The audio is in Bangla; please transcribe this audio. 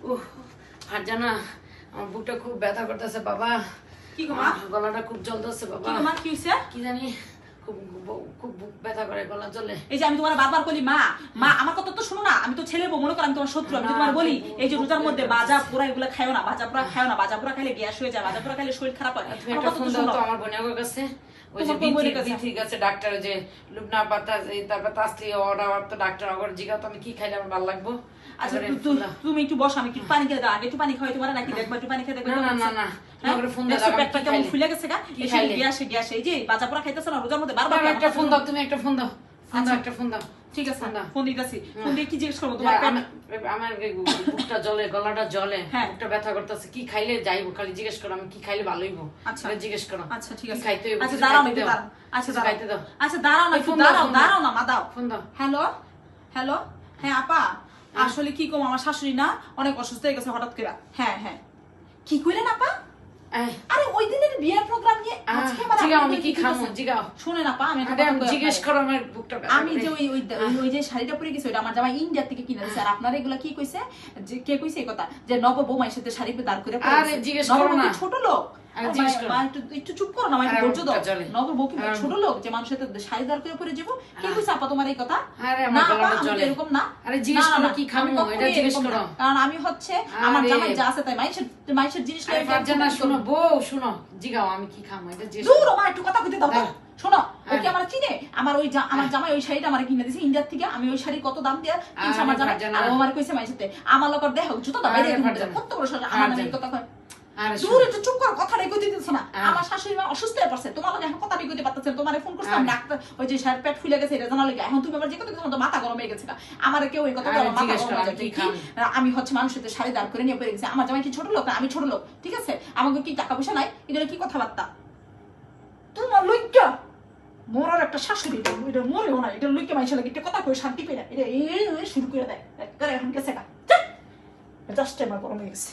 উহ, আর জানা আমার বুকটা খুব ব্যথা করতেছে বাবা। কি গো মা? গলাটা খুব জ্বলতেছে বাবা। কি গো মা, কি হইছে? কি জানি খুব খুব বুক ব্যথা করে, গলা জ্বলে। এই যে আমি তোমার বারবার বলি মা মা, আমার কথা তো শুনো না। আমি তো ছেলে বউ, মনে করো আমি তোমার শত্রু। আমি তো তোমার বলি এই যে রোজার মধ্যে ভাজা পোড়া এগুলো খাইও না, ভাজা পোড়া খাইও না। ভাজা পোড়া খাইলে গ্যাস হয়ে যায়, ভাজা পোড়া খাইলে শরীর খারাপ হয়। তুমি একটা ফোন দাও তো আমার বোনের কাছে। ওই যে বিথি কাছে ডাক্তার, যে লুবনা পাতা, তারপর তাসলি ওর তো ডাক্তার ওর জিগাও তো আমি কি খাইলে আমার ভালো লাগবো। আচ্ছা তুমি একটু বসো, আমি একটু পানি খেয়ে দাও। আগে একটু পানি খাওয়াই তোমার, নাকি দেখবা একটু পানি খেয়ে দেখবে? না না না, ফোন দাও। পেটটা কেমন ফুলে গেছে গা, গ্যাসে গ্যাসে। এই যে ভাজা পোড়া খাইতেছ না রোজার মধ্যে, বারবার একটা ফোন দাও, তুমি একটা ফোন দাও। একটা ফোন দাও। ঠিক আছে ফোন দিতেছি। ফোন দিয়ে কি জিজ্ঞেস করবো তোমার? আমার বুকটা জ্বলে, গলাটা জ্বলে, বুকটা ব্যথা করতেছে। কি খাইলে যাইবো, খালি জিজ্ঞেস করো আমি কি খাইলে ভালো হইবো। আচ্ছা জিজ্ঞেস করো। আচ্ছা ঠিক আছে, খাইতে হইবো। আচ্ছা দাঁড়াও না, দাঁড়াও। আচ্ছা খাইতে দাও। আচ্ছা দাঁড়াও না, দাঁড়াও না মা, দাও ফোন দাও। হ্যালো হ্যালো, হ্যাঁ আপা, আসলে কি কম, আমার শাশুড়ি না অনেক অসুস্থ হয়ে গেছে হঠাৎ করে। হ্যাঁ হ্যাঁ, কি কইলেন আপা? আরে ওই দিনের বিয়ের প্রোগ্রাম নিয়ে আজকে আমি কি খামু জিগাও। শুনে না পা, আমি জিজ্ঞেস করো আমার বুকটা ব্যথা। আমি যে ওই যে শাড়িটা পরে গেছে ওটা আমার জামাই ইন্ডিয়া থেকে কিনে দিয়েছে। আর আপনারা এগুলা কি কইছে, যে কে কইছে এই কথা যে নব বৌমার সাথে শাড়ি দাঁড় করে পরে? আরে জিজ্ঞেস করো না, ছোট লোক। একটু চুপ করো না, আমি বলছো তো নগর বউ কি ছোট লোক যে মানুষের সাথে শাড়ি দাঁড় করে পরে যাবো? কে কইছে আপা তোমার এই কথা? না এরকম না। আরে জিজ্ঞেস করো কি খামু, এটা জিজ্ঞেস করো। কারণ আমি হচ্ছে আমার জামাই যা আছে তাই মাইশের জিনিস লাগে। জানা শোনো বউ, শোনো জিগাও আমি কি খামু, এটা জিজ্ঞেস দূর মা, একটু কথা কইতে দাও তো। শোনো ওকে আমার চিনে, আমার ওই আমার জামাই ওই শাড়িটা আমার কিনে দিয়েছে ইন্ডিয়ার থেকে। আমি ওই শাড়ি কত দাম দিয়ে কিনছি আমার জামাই, আর আমার কইছে মাইশেতে আমার লোকের দেখো জুতো দাও বাইরে কত বড় শাড়ি আমার নামে কথা কয়। দূর একটু চুপ কর, কথাটাই কইতে দিতেছ না। আমার শাশুড়ি মা অসুস্থ হয়ে পড়ছে, তোমার লগে এখন কথাটাই কইতে পারতেছেন। তোমারে ফোন করছিলাম ডাক্তার, ওই যে শার্ট পেট ফুলে গেছে এটা জানা লাগে। এখন তুমি আবার যে কথা তোমার মাথা গরম হয়ে গেছে। আমার কেউ ওই কথা বলো, মাথা গরম হয়ে যায় কি? আমি হচ্ছে মানুষের সাথে শাড়ি দাঁড় করে নিয়ে পড়ে গেছে। আমার জামাই কি ছোট লোক? আমি ছোট লোক, ঠিক আছে? আমাকে কি টাকা পয়সা নাই? এগুলো কি কথাবার্তা? তোমার লইকা মরার একটা শাশুড়ি, এটা মরেও না, এটা লইকা মাইছে লাগে এটা কথা কই শান্তি পেয়ে না। এটা এই শুরু করে দেয় এখন গেছে গা, জাস্ট আমার গরম হয়ে গেছে।